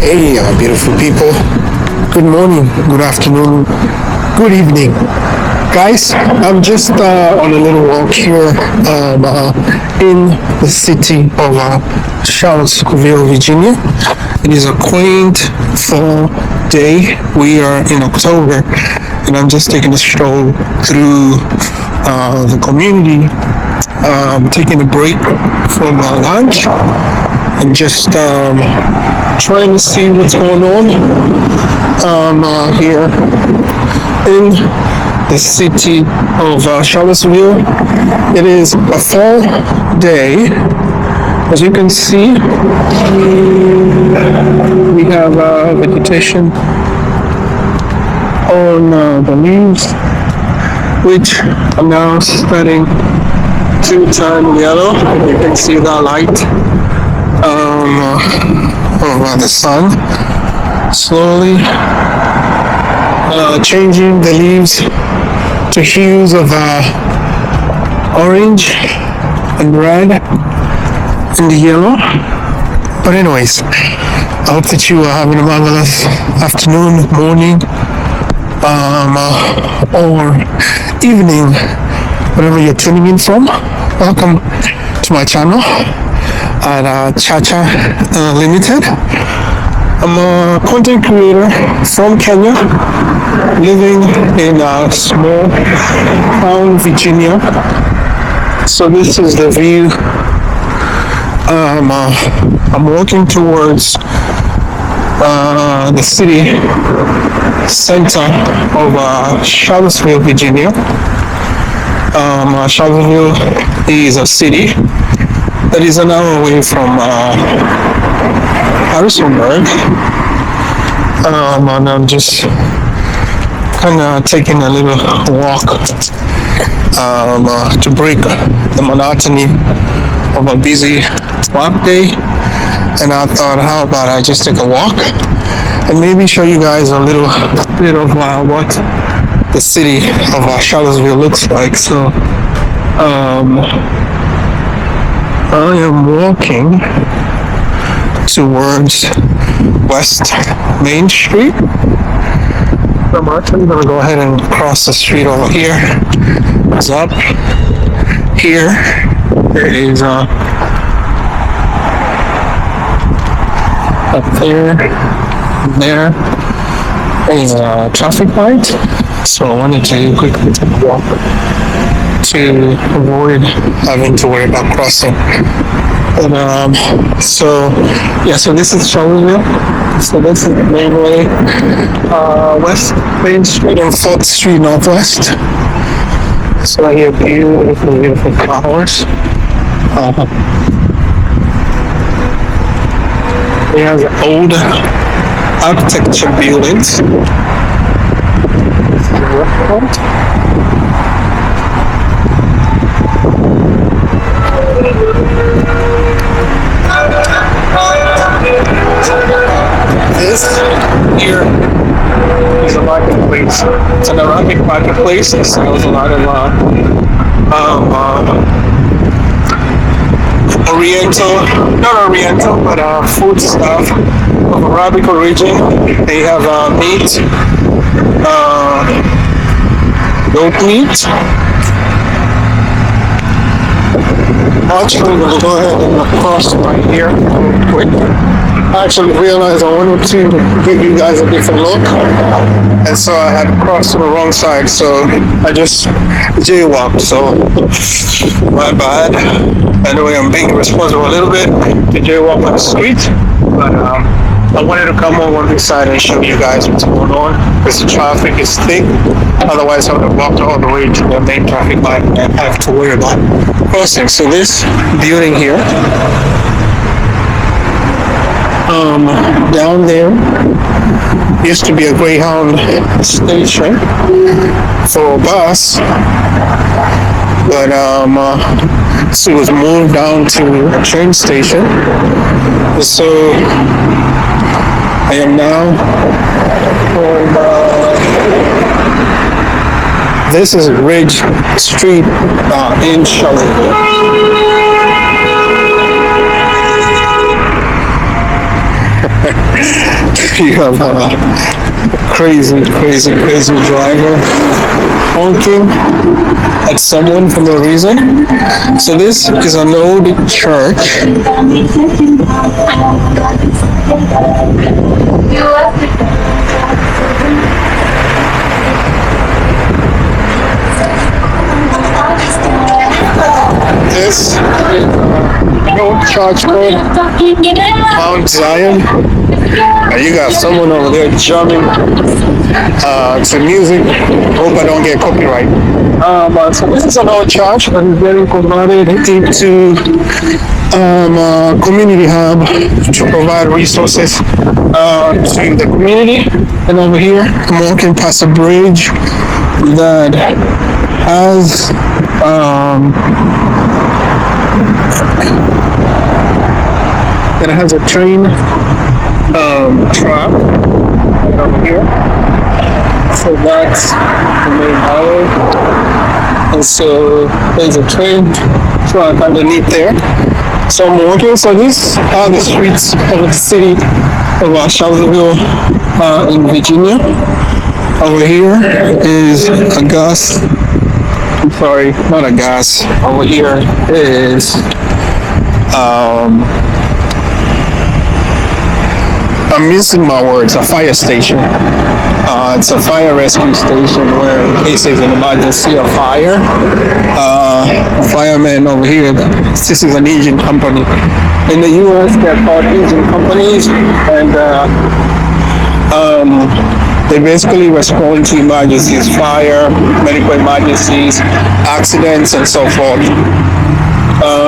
Hey, beautiful people. Good morning, good afternoon, good evening. Guys, I'm just on a little walk here in the city of Charlottesville, Virginia. It is a quaint fall day. We are in October, and I'm just taking a stroll through the community, taking a break from lunch, and just trying to see what's going on here in the city of Charlottesville. It is a fall day. As you can see, we have vegetation on the leaves, which are now starting to turn yellow. You can see the light of the sun slowly changing the leaves to hues of orange and red and yellow. But anyways, I hope that you are having a marvelous afternoon, morning, or evening, wherever you're tuning in from. Welcome to my channel at Chacha Unlmtd. I'm a content creator from Kenya, living in a small town, Virginia. So this is the view. I'm walking towards the city center of Charlottesville, Virginia. Charlottesville is a city that is an hour away from Harrisonburg, and I'm just kind of taking a little walk to break the monotony of a busy work day. And I thought, how about I just take a walk and maybe show you guys a little bit of what the city of Charlottesville looks like. So I am walking towards West Main Street. I'm actually going to go ahead and cross the street over here. It's up here. There is up there is a traffic light. So I wanted to quickly take a walk to avoid having to worry about crossing. But, so this is Charlottesville. So this is the main way, West Main Street and 4th Street Northwest. So I hear beautiful flowers. It has old architecture buildings. This here is a marketplace. It's an Arabic marketplace. It sells a lot of food stuff of Arabic origin. They have meat, goat meat. Actually, we'll go ahead and cross right here real quick. I actually realized I wanted to give you guys a different look, and so I had crossed to the wrong side, so I just jaywalked, so my bad. Anyway, I'm being responsible a little bit to jaywalk on the street, but I wanted to come over on this side and show you guys what's going on, because the traffic is thick. Otherwise I would have walked all the way to the main traffic light and have to worry about crossing. So this building here, down there used to be a Greyhound station for a bus, but so it was moved down to a train station. So I am now on this is Ridge Street in Charlottesville. you have a crazy driver honking at someone for no reason. So this is an old church. This is an old church called Mount Zion. And you got someone over there jamming to music. Hope I don't get copyright. But so this is an old church that is getting converted into a community hub to provide resources to the community. And over here, I'm walking past a bridge that has a train track right over here. So that's the main highway. And so there's a train track underneath there. So I'm walking. So these are the streets of the city of Charlottesville in Virginia. Over here is a gas. I'm sorry, not a gas. Over here is I'm missing my words, a fire station. It's a fire rescue station where in case there's an emergency or fire, firemen over here, this is an engine company. In the US, they're called engine companies, and they basically respond to emergencies, fire, medical emergencies, accidents, and so forth.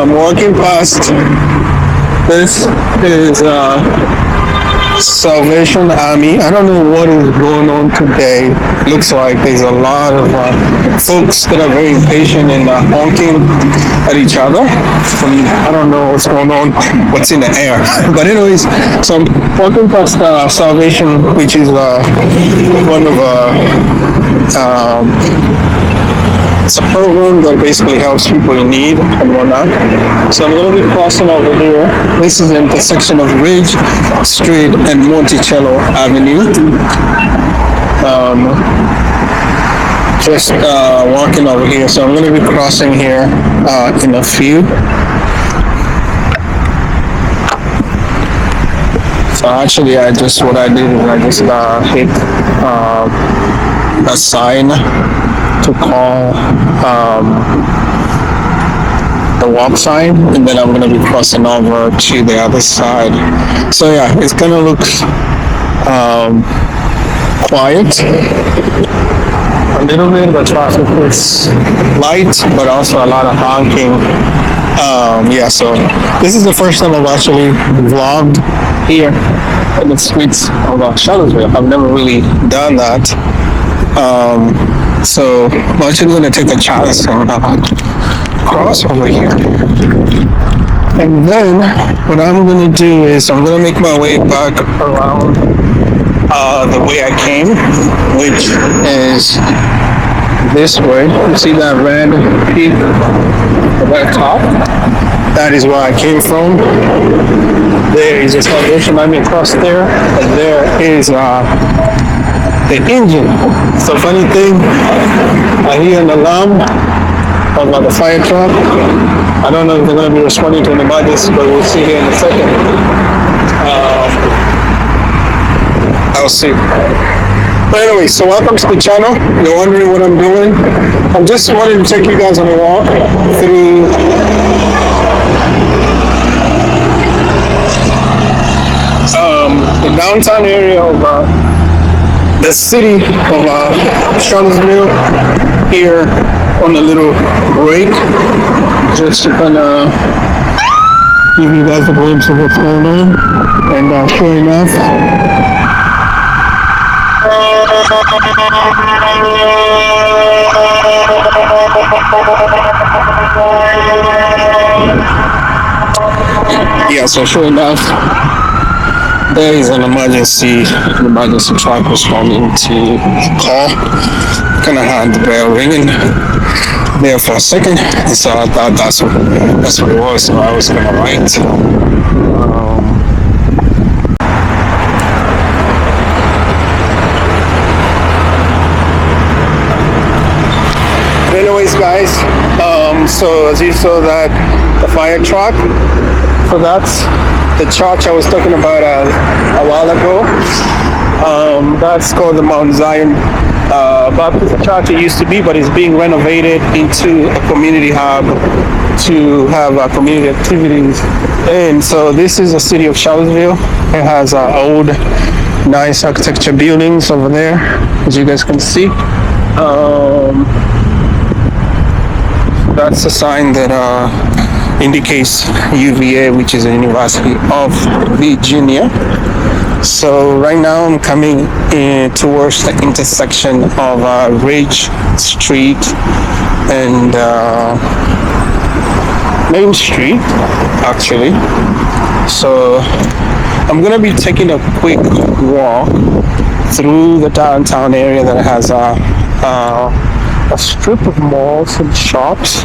Walking past, this is Salvation Army. I don't know what is going on today. Looks like there's a lot of folks that are very impatient and honking at each other. I don't know what's going on, what's in the air. But anyways, so I'm walking past Salvation, which is one of it's a program that basically helps people in need and whatnot. So I'm going to be crossing over here. This is the intersection of Ridge Street and Monticello Avenue. Just walking over here. So I'm going to be crossing here in a few. So actually, what I did is I just hit a sign to call the walk sign, and then I'm going to be crossing over to the other side. So yeah, it's going to look quiet. A little bit, the traffic is light, but also a lot of honking. Yeah, so this is the first time I've actually vlogged here in the streets of Charlottesville. I've never really done that. So I'm actually going to take a chance and cross over here. And then what I'm going to do is I'm going to make my way back around the way I came, which is this way. You see that red peak at the top? That is where I came from. There is a Salvation Army across there, and there is the engine. So funny thing, I hear an alarm about the fire truck. I don't know if they're going to be responding to an emergency, but we'll see here in a second. I'll see. But anyway, so welcome to the channel. You're wondering what I'm doing. I'm just wanting to take you guys on a walk through the downtown area of the city of Charlottesville here on a little break, just to kind of give you guys a glimpse of what's going on. And sure enough, yeah, so sure enough, there is an emergency truck responding to call. Kind of had the bell ringing there for a second, and so I thought that's what it was. So I was gonna write. anyways, guys, so as you saw that the fire truck, so that's the church I was talking about a while ago. That's called the Mount Zion Baptist Church. It used to be, but it's being renovated into a community hub to have community activities. And so this is the city of Charlottesville. It has old, nice architecture buildings over there, as you guys can see. That's a sign that indicates UVA, which is the University of Virginia. So right now I'm coming in towards the intersection of Ridge Street and Main Street, actually. So I'm gonna be taking a quick walk through the downtown area that has a strip of malls and shops.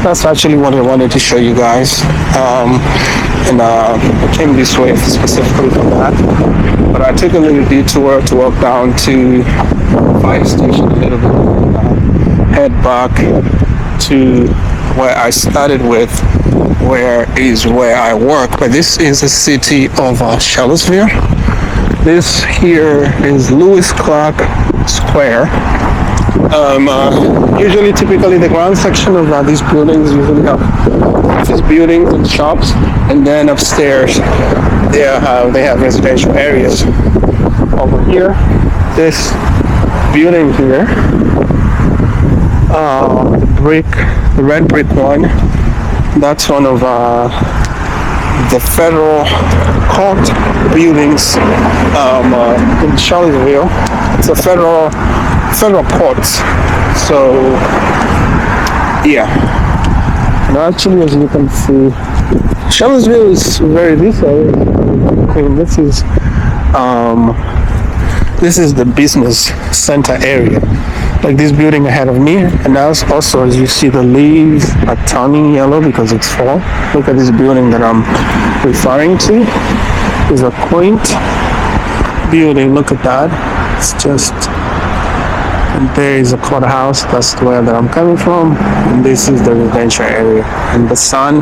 That's actually what I wanted to show you guys. And I came this way specifically for that. But I took a little detour to walk down to the fire station a little bit and head back to where I started with, where I work. But this is the city of Charlottesville. This here is Lewis Clark Square. Typically the ground section of these buildings usually have office buildings and shops, and then upstairs they have residential areas. Over here, this building here, the red brick one, that's one of the federal court buildings in Charlottesville. It's a federal courts. So yeah, and actually, as you can see, Charlottesville is this area is clean. This is the business center area, like this building ahead of me. And now also, as you see, the leaves are turning yellow because it's fall. Look at this building that I'm referring to. It's a quaint building. Look at that. It's just, and there is a courthouse. That's where that I'm coming from. And this is the residential area. And the sun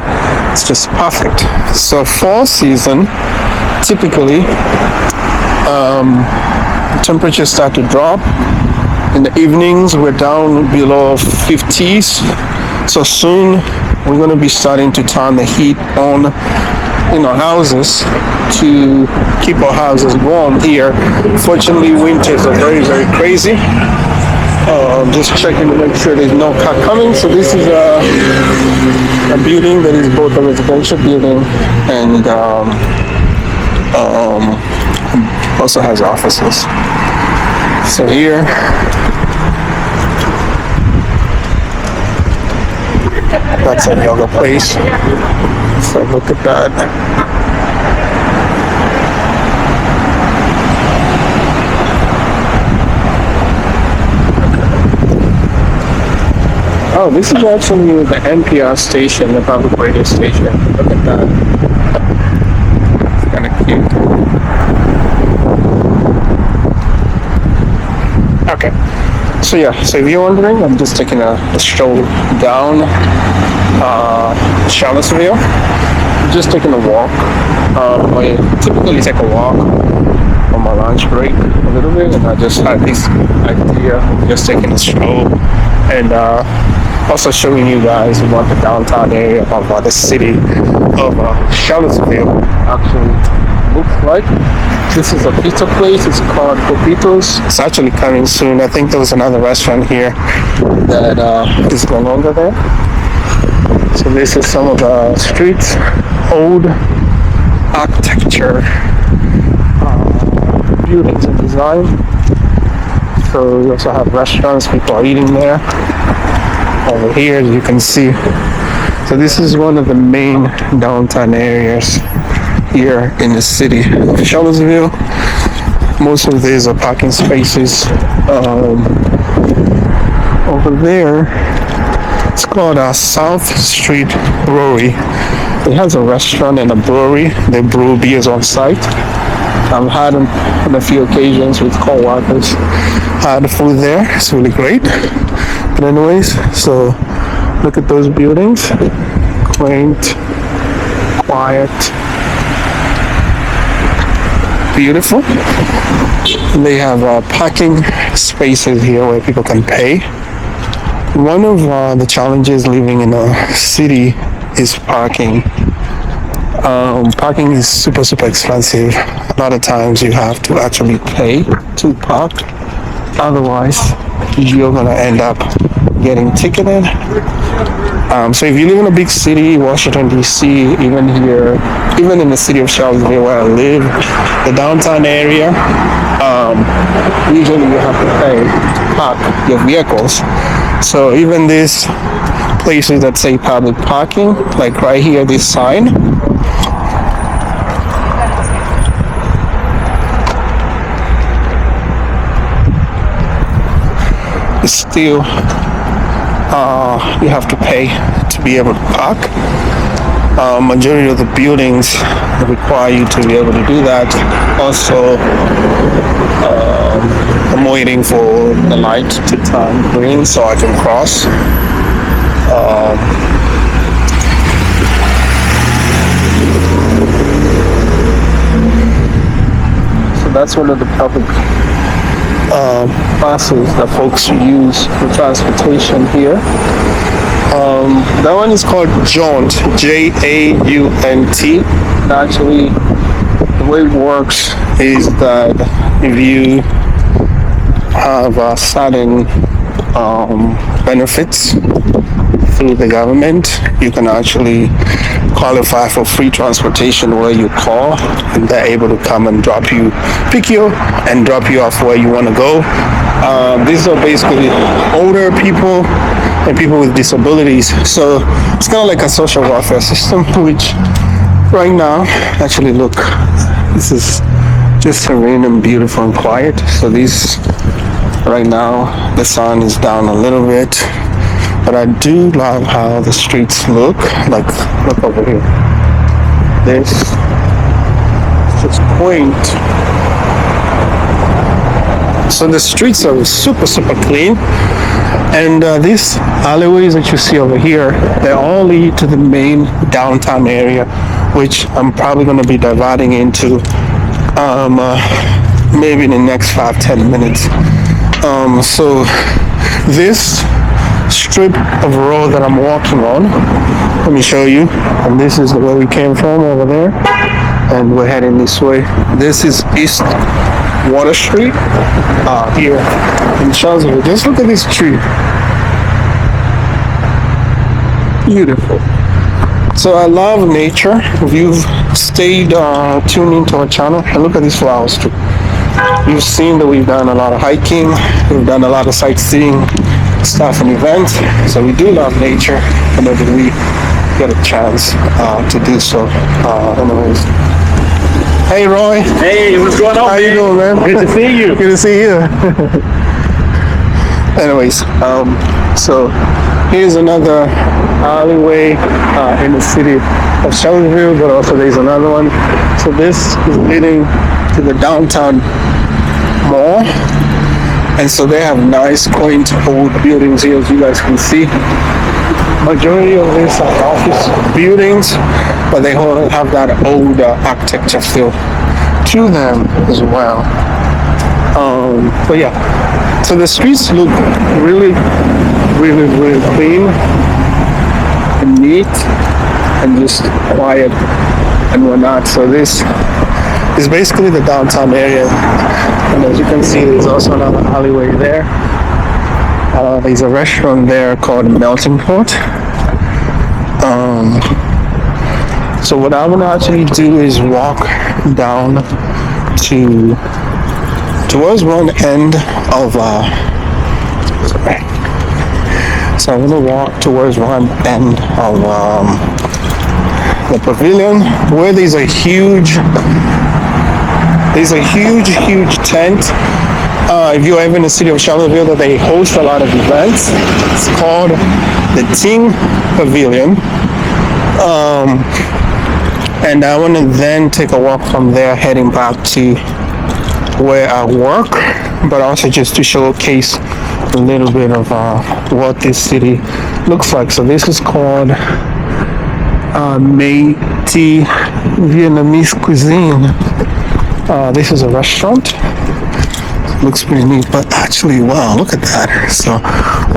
is just perfect. So fall season, typically, temperatures start to drop. In the evenings, we're down below 50s. So soon, we're going to be starting to turn the heat on in our houses to keep our houses warm here. Fortunately, winters are very, very crazy. Just checking to make sure there's no car coming. So this is a building that is both a residential building and also has offices. So here, that's a yoga place. So look at that. Oh, this is actually the NPR station, the public radio station. Look at that. It's kind of cute. Okay. So yeah, so if you're wondering, I'm just taking a stroll down Charlottesville. I'm just taking a walk. I typically take a walk on my lunch break a little bit, and I just had this idea of just taking a stroll and also showing you guys what the downtown area of the city of Charlottesville actually looks like. This is a pizza place. It's called Copitos. It's actually coming soon. I think there was another restaurant here that is no longer there. So this is some of the streets, old architecture, buildings and design. So we also have restaurants. People are eating there. Over here, as you can see. So this is one of the main downtown areas here in the city of Charlottesville. Most of these are parking spaces. Over there, it's called South Street Brewery. It has a restaurant and a brewery. They brew beers on site. I've had them on a few occasions with co-workers. Had the food there. It's really great. But anyways, so look at those buildings. Quaint, quiet, beautiful. They have parking spaces here where people can pay. One of the challenges living in a city is parking. Parking is super expensive. A lot of times you have to actually pay to park. Otherwise, you're gonna end up getting ticketed. So if you live in a big city, Washington DC, even in the city of Charlottesville where I live, the downtown area, usually you have to pay to park your vehicles. So even these places that say public parking, like right here, this sign, is still you have to pay to be able to park. Majority of the buildings require you to be able to do that. Also, I'm waiting for the light to turn green so I can cross. So that's one of the public buses that folks use for transportation here. That one is called Jaunt, J-A-U-N-T. Actually, the way it works is that if you have certain benefits through the government, you can actually qualify for free transportation where you call and they're able to come and pick you and drop you off where you want to go. These are basically older people and people with disabilities, so it's kind of like a social welfare system, which right now, actually look, this is just serene and beautiful and quiet. So these, right now the sun is down a little bit, but I do love how the streets look. Like, look over here, this is quaint. So the streets are super clean, and these alleyways that you see over here, they all lead to the main downtown area, which I'm probably going to be diverting into maybe in the next 5-10 minutes. So this strip of road that I'm walking on, let me show you, and this is where we came from over there, and we're heading this way. This is East Water Street here in Charlottesville. Just look at this tree, beautiful. So I love nature. If you've stayed tuned into our channel, and look at these flowers too. You've seen that we've done a lot of hiking, we've done a lot of sightseeing stuff and events. So we do love nature whenever we get a chance to do so. Anyways. Hey Roy. Hey, what's going on? How you doing, man? Good to see you. Good to see you. Anyways, so here's another alleyway in the city of Charlottesville, but also there's another one. So this is leading to the downtown mall, and so they have nice, quaint old buildings here, as you guys can see. Majority of these are office buildings, but they all have that old architecture feel to them as well. But yeah, so the streets look really clean and neat and just quiet and whatnot. So this is basically the downtown area, and as you can see, there's also another alleyway there. There's a restaurant there called Melting Pot. So what I'm gonna actually do is walk down towards one end of so I'm gonna walk towards one end of the pavilion, where there's a huge tent. If you're ever in the city of Charlottesville, that they host a lot of events. It's called the Ting Pavilion. And I want to then take a walk from there, heading back to where I work. but also just to showcase a little bit of what this city looks like. So this is called Unlmtd Vietnamese cuisine. This is a restaurant. Looks pretty neat, but actually, wow, look at that. So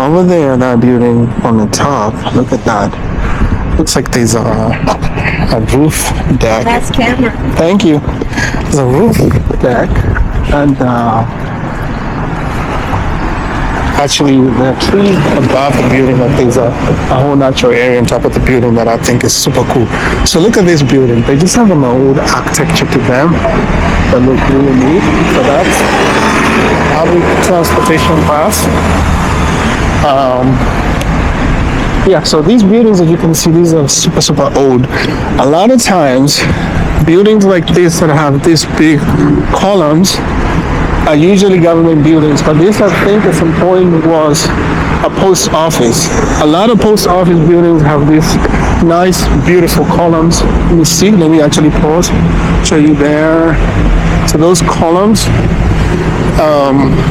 over there, that building on the top, look at that. Looks like there's a roof deck. That's camera. Thank you. There's a roof deck, and actually the tree above the building, like there's a whole natural area on top of the building that I think is super cool. So look at this building. They just have an old architecture to them that look really neat. So that's public transportation pass. Yeah, so these buildings, as you can see, these are super old. A lot of times, buildings like this that have these big columns are usually government buildings, but this, I think, at some point was a post office. A lot of post office buildings have these nice, beautiful columns. Let me see, let me actually pause, show you there. So those columns,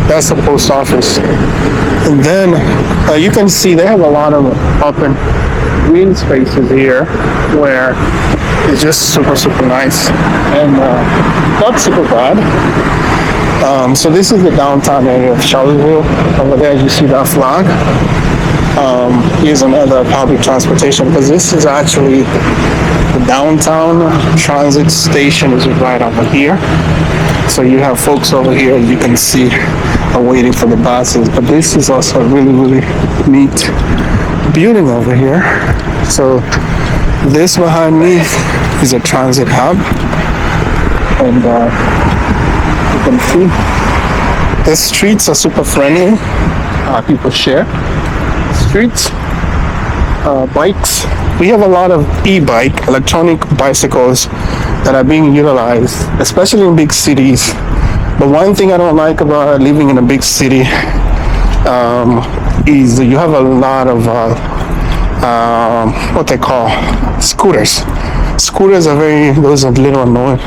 that's the post office. And then you can see they have a lot of open green spaces here where it's just super nice and not super bad. So this is the downtown area of Charlottesville. Over there you see that flag. Here's another public transportation, because this is actually the downtown transit station is right over here. So you have folks over here, you can see, are waiting for the buses. But this is also a really neat building over here. So this behind me is a transit hub, and you can see the streets are super friendly. People share streets, bikes. We have a lot of e-bike, electronic bicycles that are being utilized, especially in big cities. But one thing I don't like about living in a big city is you have a lot of what they call scooters. Scooters are those are a little annoying.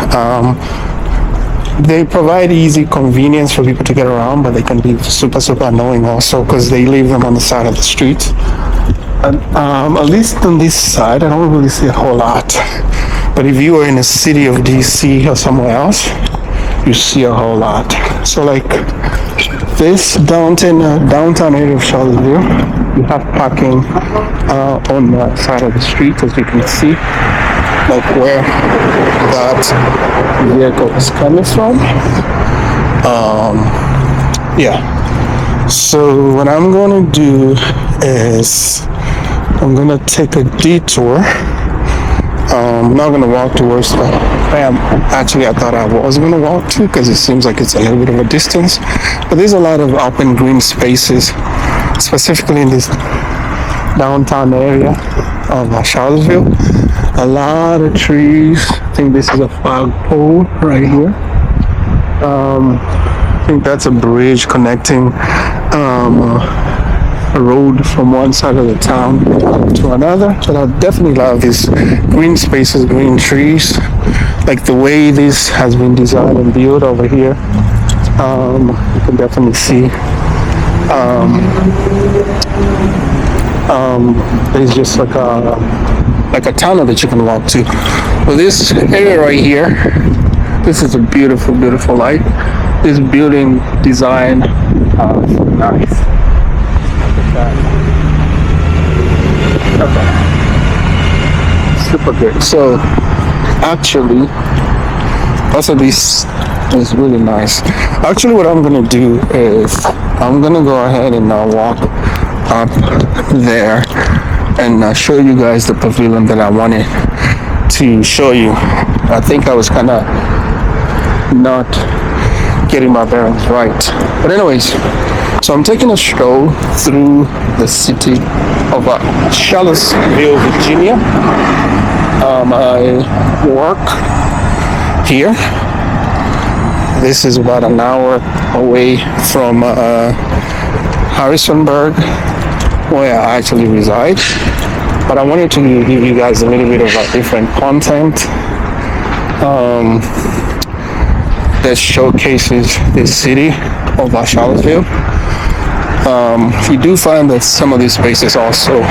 They provide easy convenience for people to get around, but they can be super annoying also because they leave them on the side of the street. And, at least on this side, I don't really see a whole lot. But if you are in a city of DC or somewhere else, you see a whole lot. So like this downtown area of Charlottesville, you have parking on the side of the street, as you can see, like where that vehicle is coming from. Yeah. So what I'm gonna do is I'm gonna take a detour. I'm not gonna walk towards the actually I thought I was gonna walk to, because it seems like it's a little bit of a distance, but there's a lot of open green spaces, specifically in this downtown area of Charlottesville. A lot of trees. I think this is a flagpole right here. I think that's a bridge connecting a road from one side of the town to another. But I definitely love these green spaces, green trees, like the way this has been designed and built over here. You can definitely see there's just like a tunnel that you can walk to. Well, this area right here, this is a beautiful light. This building design, nice. Okay. Super good. So actually, also this is really nice. Actually, what I'm gonna do is I'm gonna go ahead and walk up there and show you guys the pavilion that I wanted to show you. I think I was kind of not getting my bearings right. But anyways, so I'm taking a stroll through the city of Charlottesville, Virginia. I work here. This is about an hour away from Harrisonburg, where I actually reside. But I wanted to give you guys a little bit of a different content that showcases this city of Charlottesville. You do find that some of these spaces also,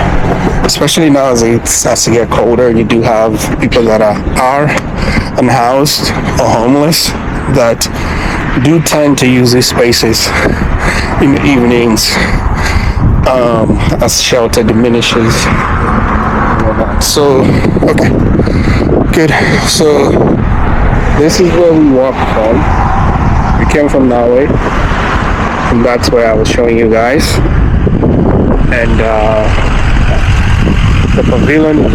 especially now as it starts to get colder, you do have people that are unhoused or homeless that do tend to use these spaces in the evenings as shelter diminishes. So, okay, good. So this is where we walked from. We came from Norway, and that's where I was showing you guys. And the pavilion is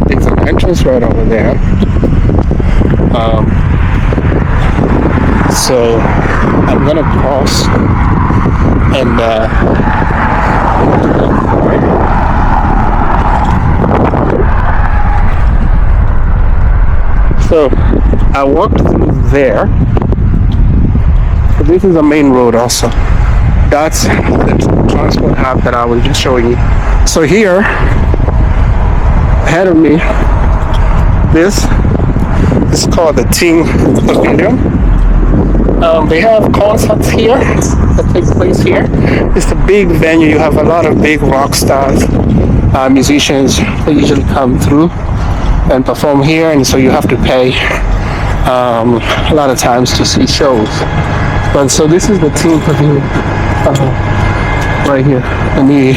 there's an entrance right over there. So I'm gonna cross and so I walked through there. So this is a main road also. That's the transport hub that I was just showing you. So here, ahead of me, this is called the Ting Pavilion. They have concerts here that take place here. It's a big venue. You have a lot of big rock stars, musicians that usually come through and perform here, and so you have to pay a lot of times to see shows. But so this is the Ting Pavilion right here. Let me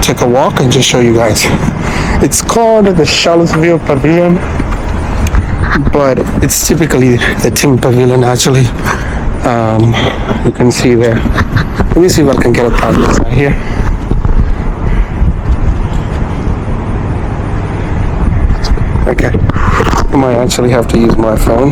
take a walk and just show you guys. It's called the Charlottesville Pavilion, but it's typically the Ting Pavilion actually. You can see there. Let me see if I can get a part right here. Okay, I might actually have to use my phone.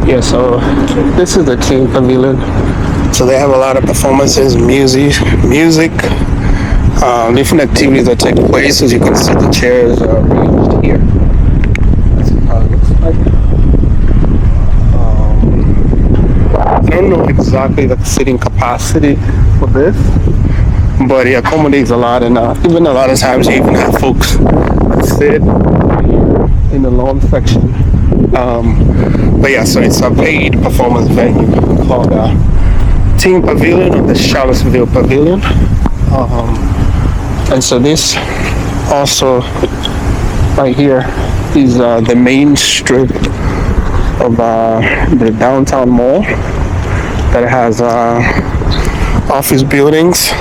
Yeah, so this is the Ting Pavilion. So they have a lot of performances, music, different activities that take place. As you can see, the chairs are arranged here. That's how it looks like. I don't know exactly the seating capacity for this, but it accommodates a lot, and even a lot of times you even have folks that sit in the lawn section. But yeah, so it's a paid performance venue called Ting Pavilion or the Charlottesville Pavilion. And so this also right here is the main strip of the downtown mall that has office buildings,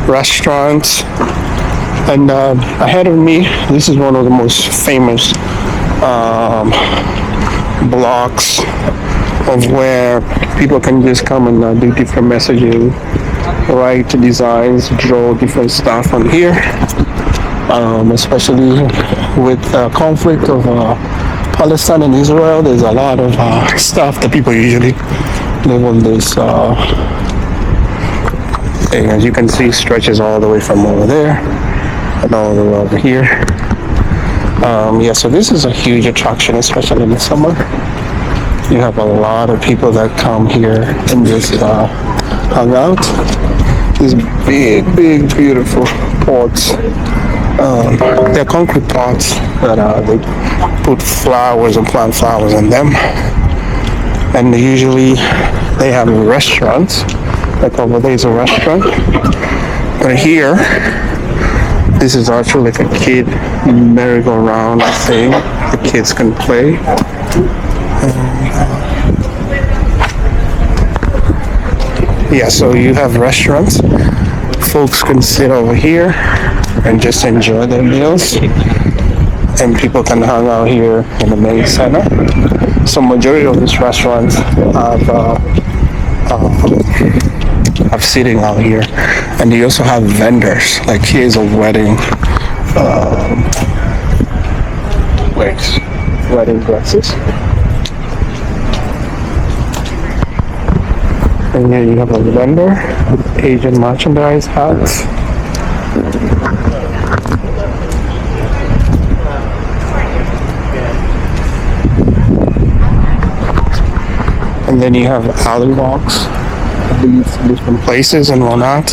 restaurants, and ahead of me, this is one of the most famous blocks of where people can just come and do different messages, write designs, draw different stuff on here, especially with conflict of Palestine and Israel. There's a lot of stuff that people usually live on this thing. As you can see, stretches all the way from over there and all the way over here. Yeah, so this is a huge attraction, especially in the summer. You have a lot of people that come here and just hang out. These big, beautiful pots. They're concrete pots that they put flowers and plant flowers in them. And usually they have restaurants. Like over there is a restaurant. But here, this is actually like a kid merry-go-round thing. The kids can play. Yeah, so you have restaurants. Folks can sit over here and just enjoy their meals. And people can hang out here in the main center. So majority of these restaurants have seating out here, and they also have vendors. Like here's a wedding wears wedding dresses. And here you have a vendor, Asian merchandise, hats. And then you have alley walks, these different places and whatnot.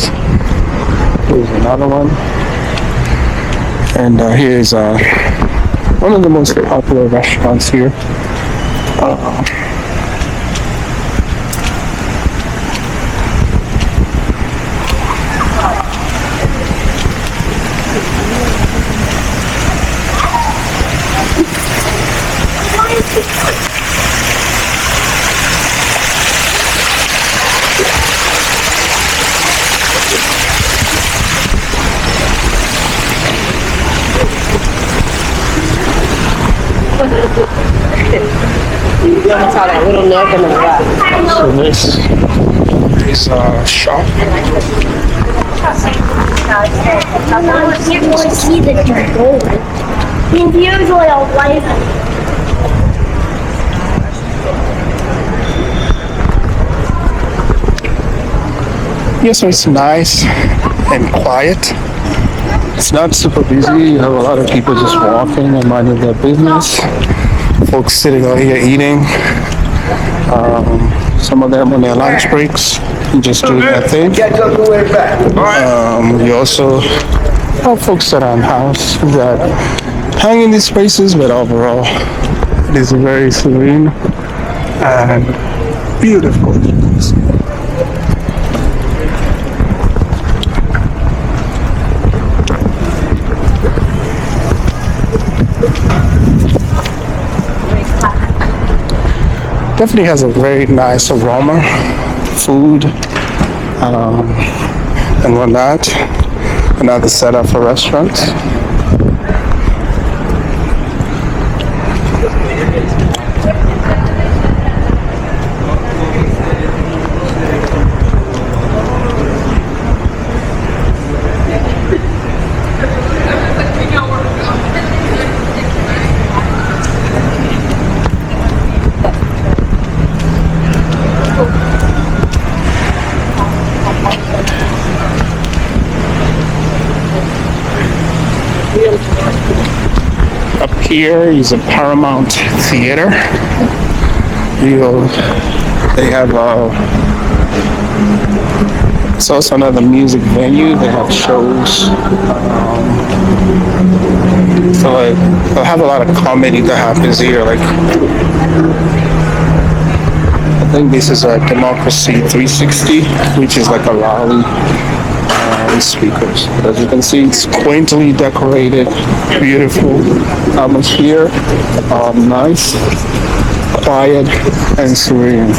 Here's another one. And here's one of the most popular restaurants here. You almost saw that little neck and the back. So this is a shop. You can really see the gold. It's usually a white. Yeah, so it's nice and quiet. It's not super busy. You have a lot of people just walking and minding their business. Folks sitting out here eating. Some of them on their lunch breaks, just doing their thing. You also have folks that are in house that hang in these spaces, but overall, it is very serene and beautiful. Definitely has a very nice aroma, food, and whatnot. Another setup for restaurants. Up here is a Paramount Theater. They have it's also another music venue. They have shows. So like, they'll have a lot of comedy that happens here. Like, I think this is a Democracy 360, which is like a rally. Speakers. As you can see, it's quaintly decorated, beautiful atmosphere, nice, quiet, and serene.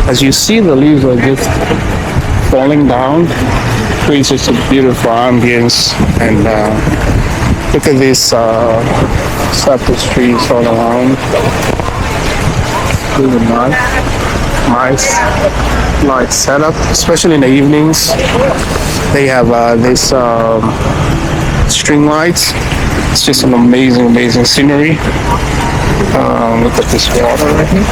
As you see, the leaves are just falling down, creates just a beautiful ambience. And look at these cypress trees all around. Really nice light setup, especially in the evenings. They have this string lights. It's just an amazing scenery. Look at this water right here.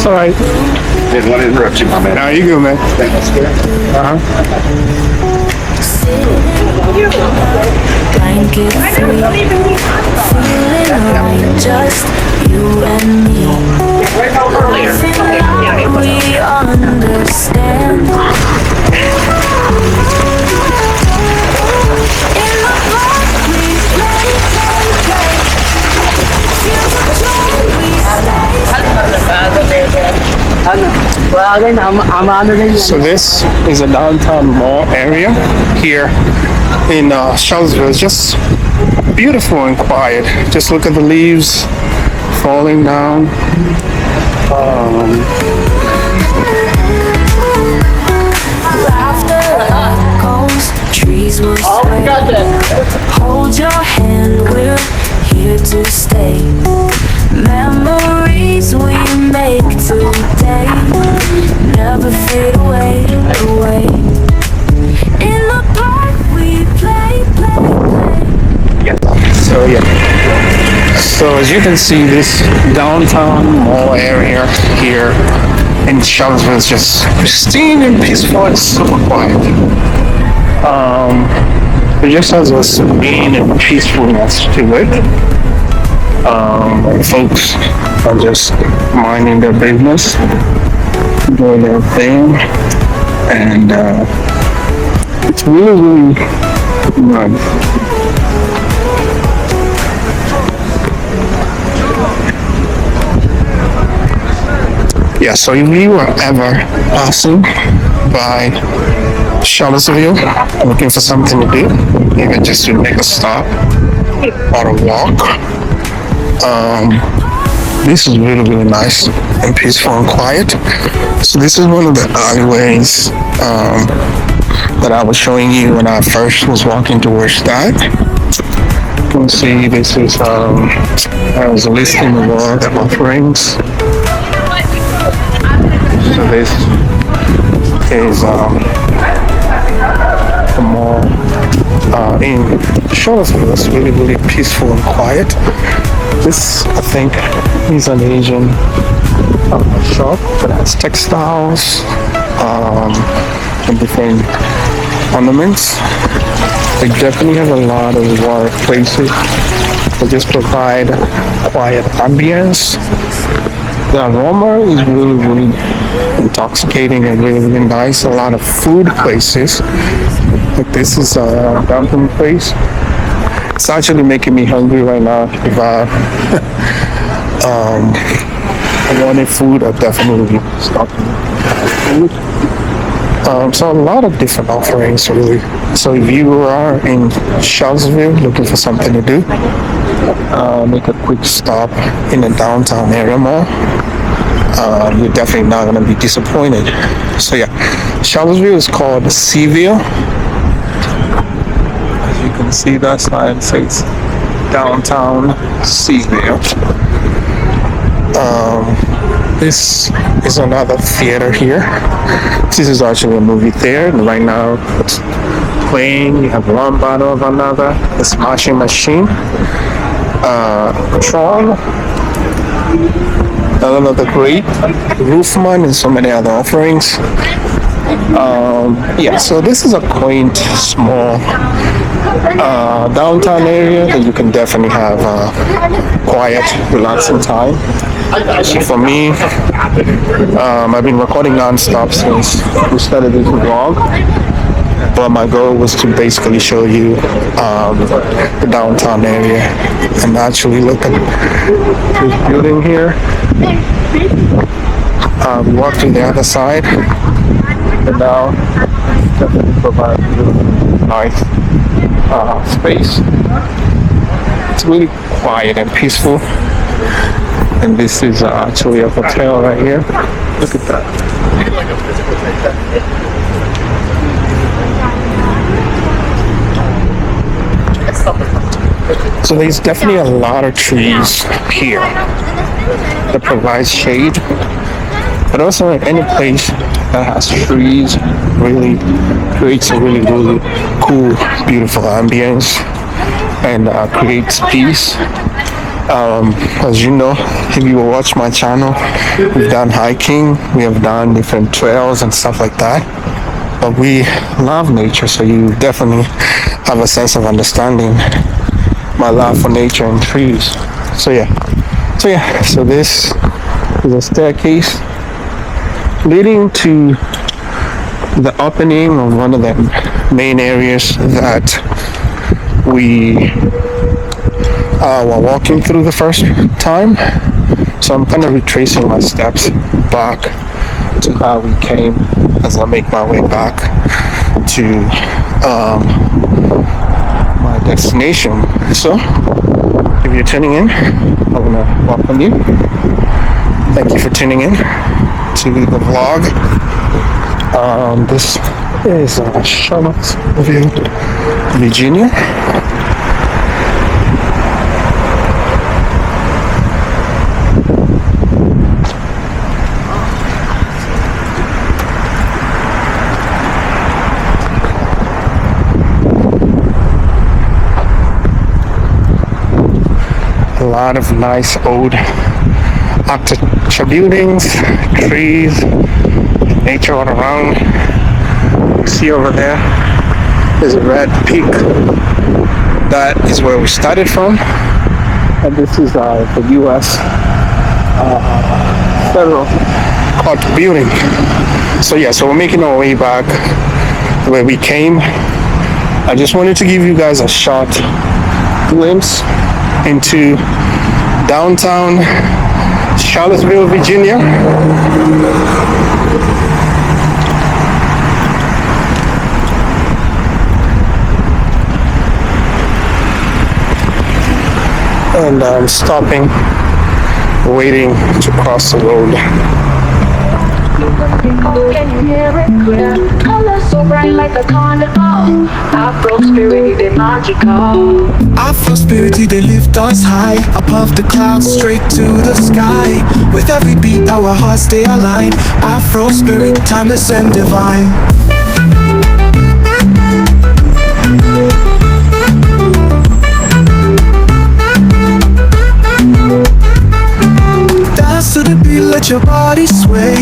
all right. Didn't want to interrupt you, my man. Now you go, man. That's good. Blanket free, feeling right, just you and me. Feel like we understand. In the park we play, play, play. Feel the joy we stay. So this is a downtown mall area here in Charlottesville. It's just beautiful and quiet. Just look at the leaves falling down. Laughter echoes, trees will sway. Hold your hand, we're here to stay. Memories we make today never fade away, away. In the park we play, play, play. So yeah. So as you can see, this downtown mall area here in Charlottesville is just pristine and peaceful and super quiet. It just has a serene and peacefulness to it. Folks are just minding their business, doing their thing, and it's really nice. Yeah, so if you are ever passing by Charlottesville looking for something to do, even just to make a stop or a walk, this is really nice and peaceful and quiet. So this is one of the alleyways that I was showing you when I first was walking towards that. You can see this is I was listing of all the offerings. So this is the mall in Charlottesville. It's really peaceful and quiet. This, I think, is an Asian shop that has textiles and different ornaments. They definitely have a lot of workplaces that just provide quiet ambience. The aroma is really intoxicating and really nice. A lot of food places. Like this is a dumpling place. It's actually making me hungry right now. If I wanted food, I'd definitely stop food. So a lot of different offerings really. So if you are in Charlottesville looking for something to do, make a quick stop in the downtown area mall. You're definitely not going to be disappointed. So yeah, Charlottesville is called the Seaville. As you can see, that sign says downtown Seaville. This is another theater here. This is actually a movie theater, and right now it's playing. You have one bottle of another, the Smashing Machine, Tron, another great, Roofman, and so many other offerings. Yeah, so this is a quaint, small downtown area that you can definitely have quiet, relaxing time. So for me, I've been recording non-stop since we started this vlog, but my goal was to basically show you the downtown area and actually look at this building here. We walked to the other side, and now definitely provides a really nice space. It's really quiet and peaceful. And this is actually a hotel right here. Look at that. So there's definitely a lot of trees here that provides shade. But also any place that has trees really creates a really cool, beautiful ambience and creates peace. As you know, if you watch my channel, we've done hiking, we have done different trails and stuff like that. But we love nature, so you definitely have a sense of understanding my love for nature and trees. So this is a staircase leading to the opening of one of the main areas that we were walking through the first time. So I'm kind of retracing my steps back to how we came as I make my way back to my destination. So if you're tuning in, I want to welcome you. Thank you for tuning in to the vlog. This is Charlottesville, Virginia. A lot of nice old architecture buildings, trees, nature all around. You see over there, there's a red peak. That is where we started from. And this is the U.S. Federal Court building. So we're making our way back where we came. I just wanted to give you guys a short glimpse into downtown Charlottesville, Virginia. And I'm stopping, waiting to cross the road. Can you hear it clear? Colors so bright like the carnival. Afro spirit, they magical. Afro spirit, they lift us high above the clouds, straight to the sky. With every beat, our hearts stay aligned. Afro spirit, timeless and divine. Dance to the beat, let your body sway.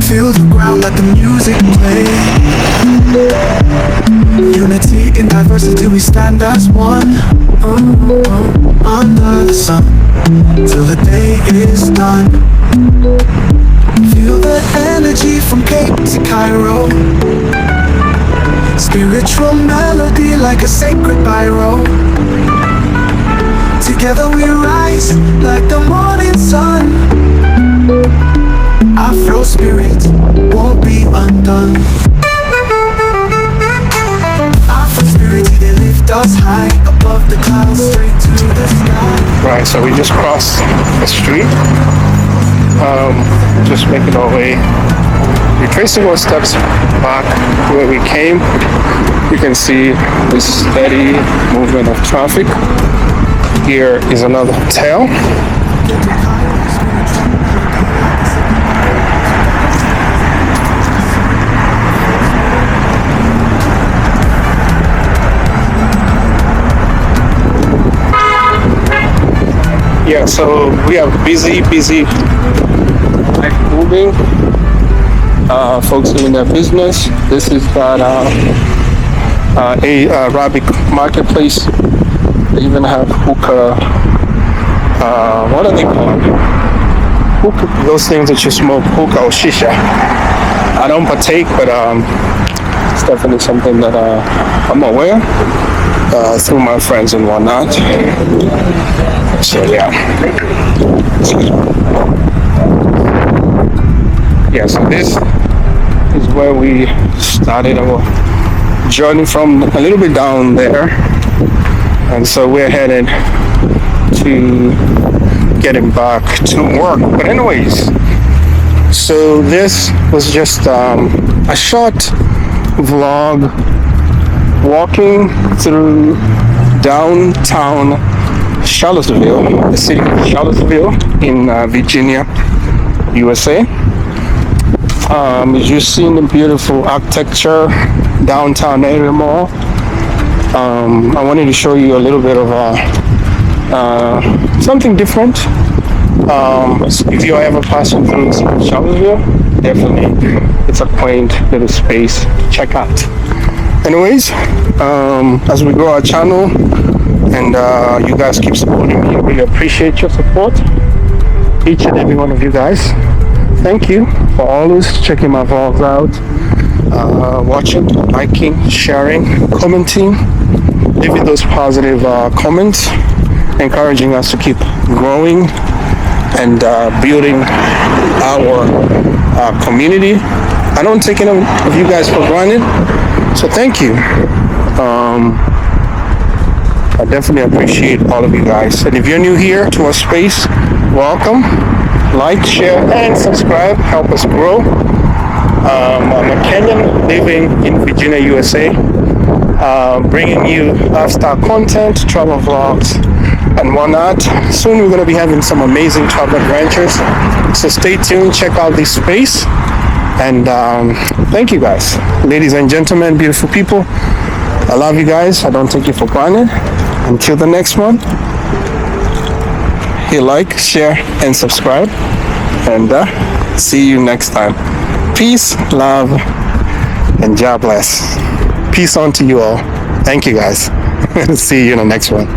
Feel the ground, let the music play. Unity in diversity, we stand as one. Under the sun, till the day is done. Feel the energy from Cape to Cairo. Spiritual melody like a sacred biro. Together we rise like the morning sun. Afro spirit won't be undone. Afro spirit, they lift us high above the clouds, straight to the sky. Right, so we just crossed the street. Just making our way, retracing our steps back where we came. You can see this steady movement of traffic. Here is another hotel. Yeah, so we are busy like moving. Folks doing their business. This is that Arabic marketplace. They even have hookah. What are they called? Hookah, those things that you smoke, hookah or shisha. I don't partake, but it's definitely something that I'm aware through my friends and whatnot. So yeah. Yeah, so this is where we started our journey from, a little bit down there. And so we're headed to getting back to work. But anyways, so this was just a short vlog walking through downtown Charlottesville, the city of Charlottesville in Virginia, USA. As you've seen the beautiful architecture, downtown area mall, I wanted to show you a little bit of something different. If you're ever passing through Charlottesville, definitely it's a quaint little space to check out. Anyways, as we grow our channel and you guys keep supporting me, I really appreciate your support, each and every one of you guys. Thank you for always checking my vlogs out, watching, liking, sharing, commenting, leaving those positive comments, encouraging us to keep growing and building our community. I don't take any of you guys for granted, so thank you. I definitely appreciate all of you guys. And if you're new here to our space, welcome. Like, share, and subscribe. Help us grow. I'm a Kenyan living in Virginia, USA, bringing you lifestyle content, travel vlogs, and whatnot. Soon we're going to be having some amazing travel adventures. So stay tuned, check out this space, and thank you guys. Ladies and gentlemen, beautiful people, I love you guys. I don't take you for granted. Until the next one, hit like, share, and subscribe, and see you next time. Peace, love, and God bless. Peace on to you all. Thank you guys. See you in the next one.